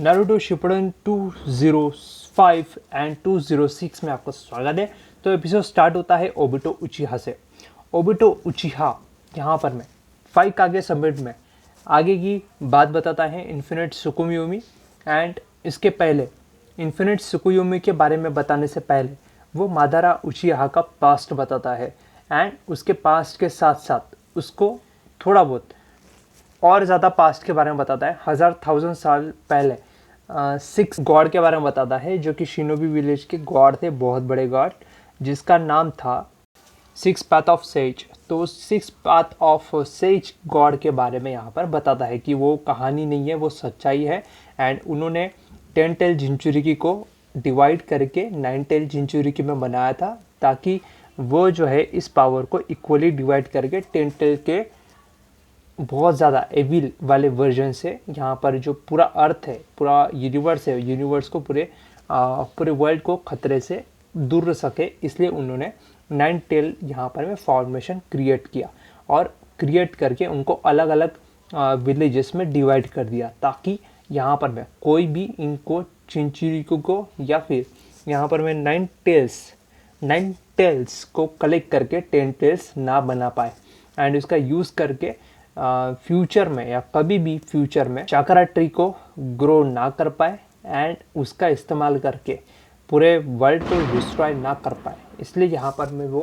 Naruto Shippuden 205 and 206 में आपका स्वागत है। तो एपिसोड स्टार्ट होता है ओबिटो उचिहा से। ओबिटो उचिहा यहाँ पर मैं 5 कागे समिट में आगे की बात बताता है इन्फिनिट सुकुयोमी। एंड इसके पहले इन्फिनिट सुकुयोमी के बारे में बताने से पहले वो मादारा उचिहा का पास्ट बताता है। एंड उसके पास्ट के साथ साथ उसको थोड़ा बहुत और ज़्यादा पास्ट के बारे में बताता है। 1000 साल पहले 6 गॉड के बारे में बताता है, जो कि शिनोबी विलेज के गॉड थे, बहुत बड़े गॉड, जिसका नाम था 6 पाथ ऑफ सेज। तो 6 पाथ ऑफ सेज गॉड के बारे में यहाँ पर बताता है कि वो कहानी नहीं है, वो सच्चाई है। एंड उन्होंने 10 टेल जिंचुरिकी को डिवाइड करके 9 टेल जिंचुरिकी में बनाया था, ताकि वो जो है इस पावर को इक्वली डिवाइड करके 10 टेल के बहुत ज़्यादा एविल वाले वर्जन से यहाँ पर जो पूरा अर्थ है, पूरा यूनिवर्स है, यूनिवर्स को पूरे वर्ल्ड को खतरे से दूर रख सके। इसलिए उन्होंने 9 टेल यहाँ पर में फॉर्मेशन क्रिएट किया और क्रिएट करके उनको अलग अलग विलेजेस में डिवाइड कर दिया, ताकि यहाँ पर में कोई भी इनको चिंचिरिको को या फिर यहाँ पर में 9 टेल्स को कलेक्ट करके 10 टेल्स ना बना पाए। एंड इसका यूज़ करके फ्यूचर में या कभी भी फ्यूचर में चाकरा ट्री को ग्रो ना कर पाए एंड उसका इस्तेमाल करके पूरे वर्ल्ड को डिस्ट्रॉय ना कर पाए। इसलिए यहाँ पर में वो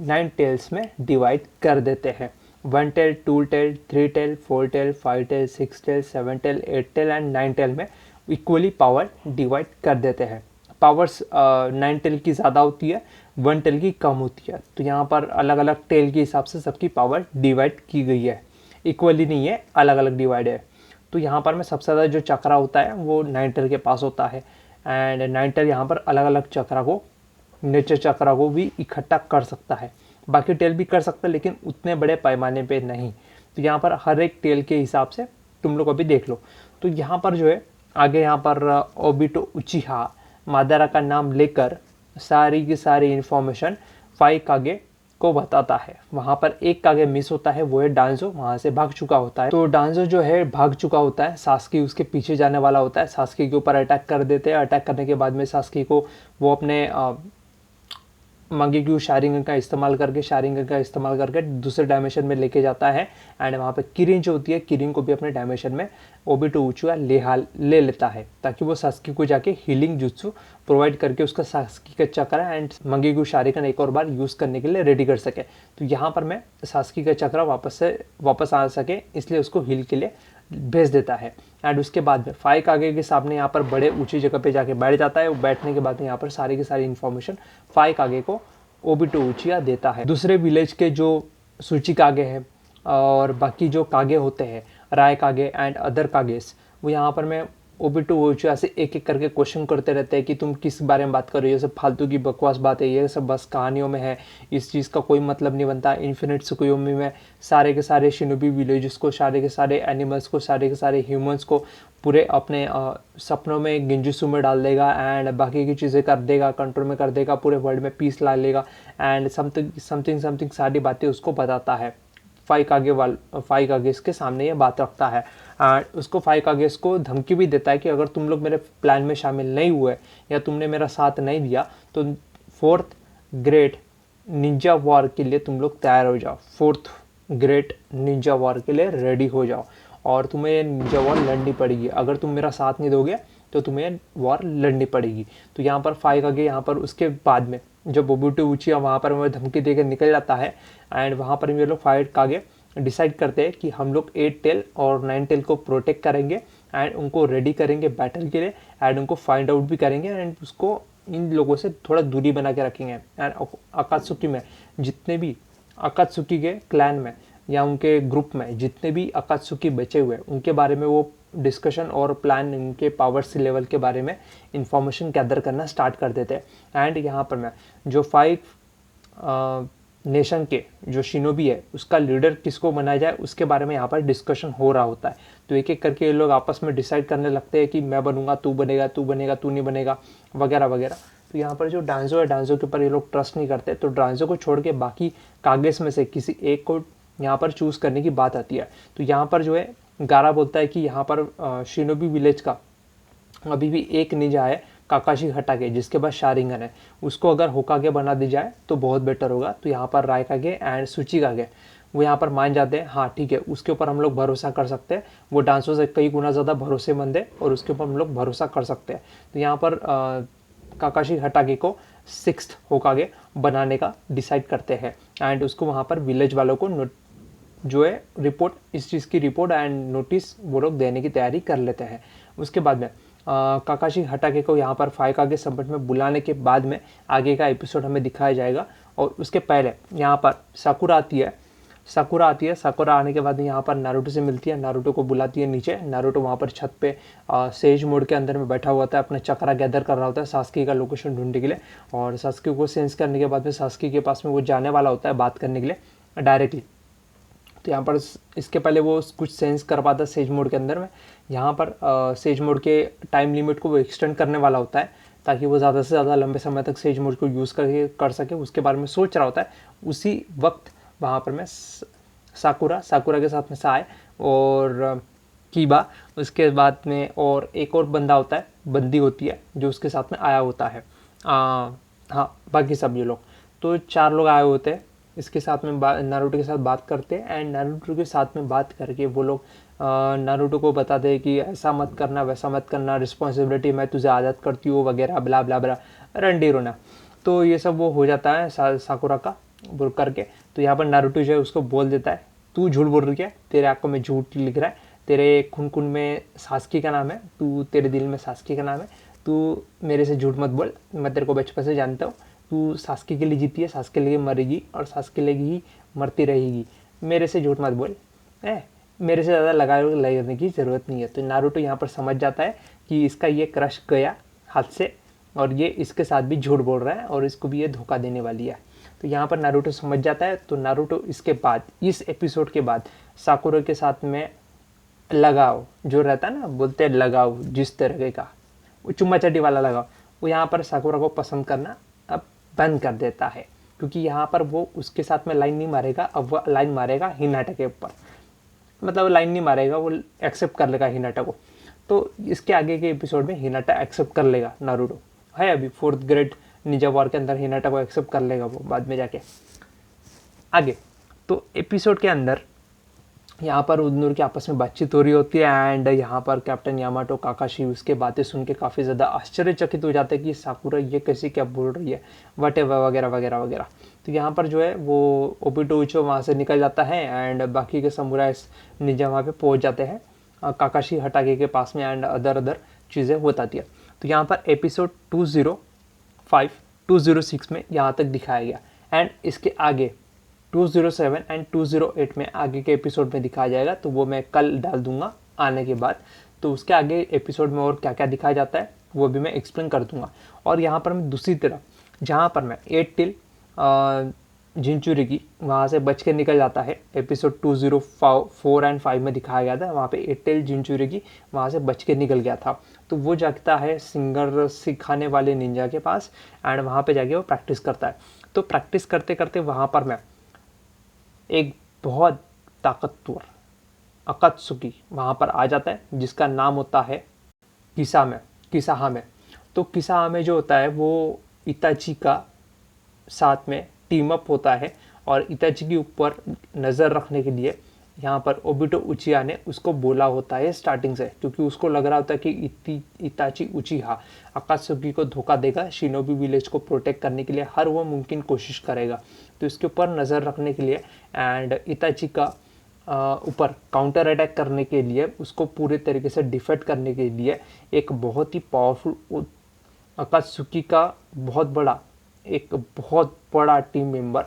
9 टेल्स में डिवाइड कर देते हैं। 1 tail, 2 tail, 3 tail, 4 tail, 5 tail, 6 tail, 7 tail, 8 tail and 9 tail में इक्वली पावर डिवाइड कर देते हैं। पावर्स 9 टेल की ज़्यादा होती है, 1 टेल की कम होती है। तो यहाँ पर अलग अलग टेल के हिसाब से सबकी पावर डिवाइड की गई है, इक्वली नहीं है, अलग अलग डिवाइड है। तो यहाँ पर में सबसे ज़्यादा जो चक्रा होता है वो 9 टेल के पास होता है। एंड 9 टेल यहाँ पर अलग अलग चक्रा को, नेचर चक्रा को भी इकट्ठा कर सकता है। बाकी टेल भी कर सकता है, लेकिन उतने बड़े पैमाने पे नहीं। तो यहाँ पर हर एक टेल के हिसाब से तुम लोग अभी देख लो। तो यहाँ पर जो है आगे यहाँ पर ओबिटो उचिहा मादारा का नाम लेकर सारी की सारी इन्फॉर्मेशन 5 कागे को बताता है। वहाँ पर एक कागे मिस होता है, वो है डांजो, वहाँ से भाग चुका होता है। तो डांजो जो है भाग चुका होता है, सास्की उसके पीछे जाने वाला होता है, सास्की के ऊपर अटैक कर देते हैं। अटैक करने के बाद में सास्की को वो अपने मंगेक्यू शारिंगन का इस्तेमाल करके दूसरे डायमेंशन में लेके जाता है। एंड वहाँ पे किरिन जो होती है, किरिन को भी अपने डायमेंशन में ओबिटो उचिहा ले लेता है, ताकि वो सास्की को जाके हीलिंग जुत्सु प्रोवाइड करके उसका सास्की का चक्र एंड मंगेक्यू शारिंगन एक और बार यूज़ करने के लिए रेडी कर सके। तो यहाँ पर मैं सास्की का चक्र वापस आ सके, इसलिए उसको हील के लिए भेज देता है। एंड उसके बाद में 5 कागे के सामने यहाँ पर बड़े ऊंची जगह पे जाके बैठ जाता है। वो बैठने के बाद में यहाँ पर सारी की सारी इन्फॉर्मेशन 5 कागे को ओबिटो उचिहा देता है। दूसरे विलेज के जो सूची कागे हैं और बाकी जो कागे होते हैं, राय कागे एंड अदर कागेस, वो यहाँ पर मैं ओबिटो उचिहा से एक एक करके क्वेश्चन करते रहते हैं कि तुम किस बारे में बात कर रही हो, ये सब फालतू की बकवास बात है, ये सब बस कहानियों में है, इस चीज़ का कोई मतलब नहीं बनता। इन्फिनिट सुकुयोमी में सारे के सारे शिनोबी विलेजेस को, सारे के सारे एनिमल्स को, सारे के सारे ह्यूमंस को पूरे अपने सपनों में गिंजुसु में डाल देगा एंड बाकी की चीज़ें कर देगा, कंट्रोल में कर देगा, पूरे वर्ल्ड में पीस ला लेगा एंड समथिंग सारी बातें उसको बताता है। 5 कागेस के सामने ये बात रखता है। उसको 5 कागेस को धमकी भी देता है कि अगर तुम लोग मेरे प्लान में शामिल नहीं हुए या तुमने मेरा साथ नहीं दिया तो 4th ग्रेट निंजा वॉर के लिए तुम लोग तैयार हो जाओ। 4th ग्रेट निंजा वॉर के लिए रेडी हो जाओ और तुम्हें ये निंजा वॉर लड़नी पड़ेगी। अगर तुम मेरा साथ नहीं दोगे तो तुम्हें वॉर लड़नी पड़ेगी। तो यहाँ पर 5 कागे यहाँ पर उसके बाद में जब ओबिटो उचिहा वहाँ पर वो धमकी देकर निकल जाता है एंड वहाँ पर ये लोग 5 कागे डिसाइड करते हैं कि हम लोग 8 टेल और 9 टेल को प्रोटेक्ट करेंगे एंड उनको रेडी करेंगे बैटल के लिए एंड उनको फाइंड आउट भी करेंगे एंड उसको इन लोगों से थोड़ा दूरी बना के रखेंगे। एंड अकात्सुकी में जितने भी अकात्सुकी के क्लैन में या उनके ग्रुप में जितने भी अकात्सुकी बचे हुए उनके बारे में वो डिस्कशन और प्लान, उनके पावर्स लेवल के बारे में इंफॉर्मेशन गैदर करना स्टार्ट कर देते हैं। एंड यहाँ पर मैं जो 5 नेशन के जो शिनोबी है उसका लीडर किसको बनाया जाए उसके बारे में यहाँ पर डिस्कशन हो रहा होता है। तो एक एक करके ये लोग आपस में डिसाइड करने लगते हैं कि मैं बनूंगा, तू बनेगा, तू नहीं बनेगा, वगैरह वगैरह। तो यहाँ पर जो डांजो है, डांजो के ऊपर ये लोग ट्रस्ट नहीं करते, तो डांजो को छोड़ के बाकी कागेस में से किसी एक को यहाँ पर चूज़ करने की बात आती है। तो यहाँ पर जो है गारा बोलता है कि यहाँ पर शिनोबी विलेज का अभी भी एक निंजा है काकाशी हटाके जिसके पास शारिंगन है, उसको अगर होकागे बना दी जाए तो बहुत बेटर होगा। तो यहाँ पर रायकागे एंड सुचिकागे वो यहाँ पर मान जाते हैं, हाँ ठीक है उसके ऊपर हम लोग भरोसा कर सकते हैं, वो डांसर से कई गुना ज़्यादा भरोसेमंद है और उसके ऊपर हम लोग भरोसा कर सकते हैं। तो यहाँ पर काकाशी हटाके को 6th होकागे बनाने का डिसाइड करते हैं एंड उसको वहाँ पर विलेज वालों को जो है रिपोर्ट, इस चीज़ की रिपोर्ट एंड नोटिस वो लोग देने की तैयारी कर लेते हैं। उसके बाद में काकाशी हटाके को यहाँ पर फाइकागे समिट में बुलाने के बाद में आगे का एपिसोड हमें दिखाया जाएगा। और उसके पहले यहाँ पर साकुरा आती है, साकुरा आने के बाद यहाँ पर नारुतो से मिलती है, नारुतो को बुलाती है नीचे। नारुतो वहाँ पर छत पे सेज मोड के अंदर में बैठा हुआ था, अपना चक्रा गैदर कर रहा होता है सास्की का लोकेशन ढूंढने के लिए। और सास्की को सेंस करने के बाद में सास्की के पास में वो जाने वाला होता है बात करने के लिए डायरेक्टली। तो यहाँ पर इसके पहले वो कुछ सेंस कर पाता सेज मोड के अंदर में, यहाँ पर सेज मोड के टाइम लिमिट को वो एक्सटेंड करने वाला होता है ताकि वो ज़्यादा से ज़्यादा लंबे समय तक सेज मोड को यूज़ कर सके, उसके बारे में सोच रहा होता है। उसी वक्त वहाँ पर मैं साकुरा के साथ में साय और कीबा, उसके बाद में और एक और बंदा होता है, बंदी होती है जो उसके साथ में आया होता है। हाँ बाकी सब ये लोग, तो 4 लोग आए होते हैं इसके साथ में नारुतो के साथ बात करते हैं एंड नारुतो के साथ में बात करके वो लोग नारुतो को बताते हैं कि ऐसा मत करना वैसा मत करना, रिस्पॉन्सिबिलिटी मैं तुझे आदत करती हूँ वगैरह ब्ला ब्ला ब्ला रंडी रोना। तो ये सब वो हो जाता है साकुरा का बोल करके। तो यहाँ पर नारुतो जो है उसको बोल देता है तू झूठ बोल रही है, तेरे आंखों में झूठ लिख रहा है, तेरे खून में सास्की का नाम है, तू तेरे दिल में सास्की का नाम है, तू मेरे से झूठ मत बोल, मैं तेरे को बचपन से जानता हूँ, तू सास्की के लिए जीती है, सास्की के लिए मरेगी और सास्की के लिए ही मरती रहेगी, मेरे से झूठ मत बोल, मेरे से ज़्यादा लगाने की ज़रूरत नहीं है। तो नारुतो यहाँ पर समझ जाता है कि इसका ये क्रश गया हाथ से और ये इसके साथ भी झूठ बोल रहा है और इसको भी ये धोखा देने वाली है। तो यहाँ पर नारुतो समझ जाता है। तो नारुतो इसके बाद, इस एपिसोड के बाद साकुरा के साथ में लगाव जो रहता है ना, बोलते हैं लगाव जिस तरह का, वो चुम्मा चटी वाला लगाव, वो यहाँ पर साकुरा को पसंद करना अब बंद कर देता है क्योंकि यहाँ पर वो उसके साथ में लाइन नहीं मारेगा, अब वो लाइन मारेगा हिनाटा के ऊपर, मतलब लाइन नहीं मारेगा, वो एक्सेप्ट कर लेगा हिनाटा को। तो इसके आगे के एपिसोड में हिनाटा एक्सेप्ट कर लेगा, नारुतो है अभी 4th ग्रेड निंजा वॉर के अंदर हिनाटा को एक्सेप्ट कर लेगा वो बाद में जाके आगे। तो एपिसोड के अंदर यहाँ पर उन की आपस में बातचीत हो रही होती है एंड यहाँ पर कैप्टन यामाटो काकाशी उसके बातें सुन के काफ़ी ज़्यादा आश्चर्यचकित हो जाते हैं कि साकुरा ये कैसे क्या बोल रही है वटेवर वगैरह वगैरह वगैरह। तो यहाँ पर जो है वो ओबिटो उचो वहाँ से निकल जाता है एंड बाकी के समुराइज निंजा वहाँ पे पहुँच जाते हैं काकाशी हटाके के पास में एंड अदर चीज़ें हो जाती है। तो यहाँ पर एपिसोड 206 में यहाँ तक दिखाया गया एंड इसके आगे 207 एंड 208 में आगे के एपिसोड में दिखाया जाएगा। तो वो मैं कल डाल दूंगा आने के बाद। तो उसके आगे एपिसोड में और क्या क्या दिखाया जाता है वो भी मैं एक्सप्लेन कर दूंगा। और यहाँ पर मैं दूसरी तरफ जहाँ पर मैं 8 टिल जिंचुरिगी वहाँ से बच के निकल जाता है, एपिसोड 204 एंड 5 में दिखाया गया था, वहाँ पे 8 टिल जिंचुरिगी वहाँ से बच के निकल गया था। तो वो जाता है सिंगर सिखाने वाले निंजा के पास एंड वहाँ पे जाके वो प्रैक्टिस करता है। तो प्रैक्टिस करते करते वहाँ पर मैं एक बहुत ताकतवर अकात्सुकी वहाँ पर आ जाता है जिसका नाम होता है किसाहामे। तो किसाहामे जो होता है वो इताची का साथ में टीम अप होता है और इताची के ऊपर नज़र रखने के लिए यहाँ पर ओबिटो उचिहा ने उसको बोला होता है स्टार्टिंग से, क्योंकि उसको लग रहा होता है कि इताची उचिहा अकात्सुकी को धोखा देगा, शिनोबी विलेज को प्रोटेक्ट करने के लिए हर वो मुमकिन कोशिश करेगा। तो इसके ऊपर नज़र रखने के लिए एंड इताची का ऊपर काउंटर अटैक करने के लिए, उसको पूरे तरीके से डिफेक्ट करने के लिए एक बहुत ही पावरफुल अकात्सुकी का एक बहुत बड़ा टीम मेंबर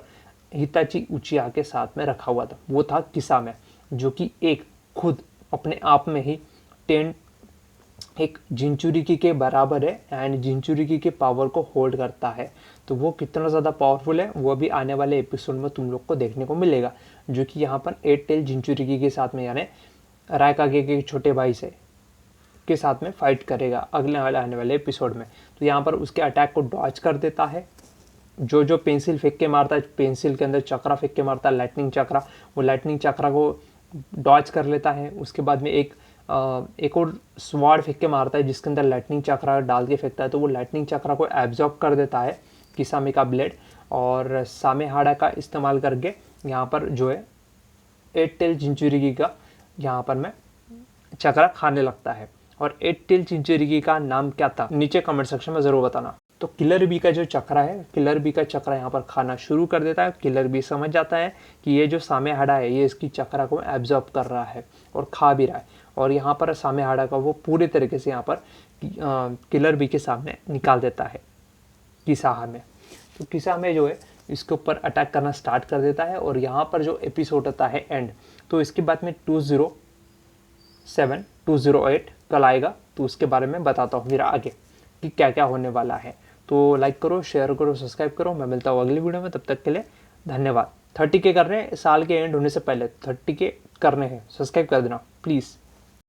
हिताची उचिहा के साथ में रखा हुआ था। वो था किसामे, जो कि एक खुद अपने आप में ही एक जिंचुरिकी के बराबर है एंड जिंचुरिकी के पावर को होल्ड करता है। तो वो कितना ज़्यादा पावरफुल है वो भी आने वाले एपिसोड में तुम लोग को देखने को मिलेगा, जो कि यहाँ पर 8 टेल जिंचुरिकी के साथ में यानी रायकागे के छोटे भाई से के साथ में फाइट करेगा अगले वाले आने वाले एपिसोड में। तो यहाँ पर उसके अटैक को डॉच कर देता है, जो पेंसिल फेंक के मारता है, पेंसिल के अंदर चक्रा फेंक के मारता है, लाइटनिंग चक्रा, वो लाइटनिंग चक्रा को डॉच कर लेता है। उसके बाद में एक एक और स्वाड फेंक के मारता है जिसके अंदर लाइटनिंग चक्रा डाल के फेंकता है, तो वो लाइटनिंग चक्रा को एब्जॉर्ब कर देता है किसामी का ब्लेड, और सामेहाडा का इस्तेमाल करके यहाँ पर जो है 8 टेल चिंचुरिगी का यहाँ पर मैं चक्रा खाने लगता है। और 8 टेल चिंचुरिगी का नाम क्या था नीचे कमेंट सेक्शन में ज़रूर बताना। तो किलर बी का जो चक्रा है, किलर बी का चक्रा यहाँ पर खाना शुरू कर देता है। किलर बी समझ जाता है कि ये जो सामेहाडा है ये इसकी चक्रा को एब्जॉर्ब कर रहा है और खा भी रहा है, और यहाँ पर सामेहाडा का वो पूरे तरीके से यहाँ पर किलर बी के सामने निकाल देता है किसाहा में। तो किसाहा में जो है इसके ऊपर अटैक करना स्टार्ट कर देता है, और यहाँ पर जो एपिसोड होता है एंड, तो इसके बाद में 207 208 कल आएगा, तो उसके बारे में बताता हूँ फिर आगे कि क्या क्या होने वाला है। तो लाइक करो, शेयर करो, सब्सक्राइब करो। मैं मिलता हूँ अगली वीडियो में, तब तक के लिए धन्यवाद। 30K करने हैं साल के एंड होने से पहले, 30K करने हैं, सब्सक्राइब कर देना प्लीज़।